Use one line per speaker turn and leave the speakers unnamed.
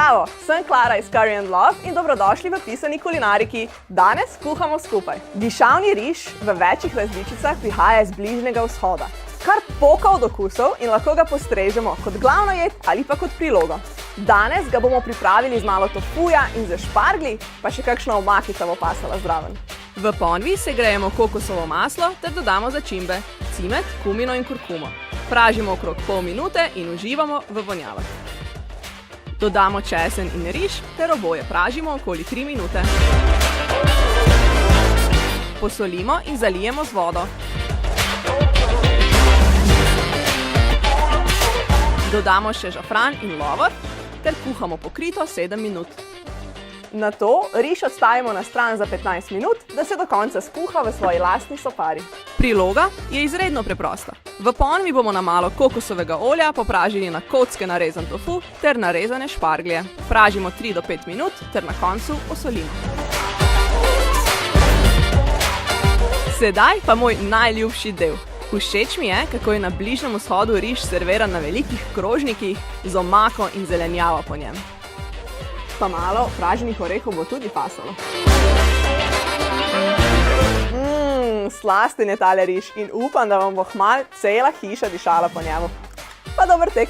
Zdravo, sem Klara iz Curry & Love in dobrodošli v Pisani kulinariki. Danes kuhamo skupaj. Dišavni riž v večjih različicah prihaja iz Bližnjega vzhoda. Kar poka od okusov in lahko ga postrežemo kot glavno jed ali pa kot prilogo. Danes ga bomo pripravili z malo tofuja in z šparglji, pa še kakšna omakica bo pasala zraven. V ponvi segrejemo kokosovo maslo ter dodamo začimbe, cimet, kumino in kurkumo. Pražimo okrog pol minute in uživamo v vonjavah. Dodamo česen in riž ter oboje pražimo okoli 3 minute. Posolimo in zalijemo z vodo. Dodamo še žafran in lovor ter kuhamo pokrito 7 minut. Nato riž odstavimo na stran za 15 minut, da se do konca skuha v svoji lastni sopari. Priloga je izredno preprosta. V ponvi bomo na malo kokosovega olja popražili na kocke narezan tofu ter narezane šparglje. Pražimo 3 do 5 minut ter na koncu osolimo. Sedaj pa moj najljubši del. Všeč mi je, kako je na Bližnjem vzhodu riž serviran na velikih krožnikih z omako in zelenjavo po njem. Pa malo praženih orehov bo tudi pasalo. Slasten je tale riž in upam, da vam bo kmalu cela hiša dišala po njemu. Pa dober tek!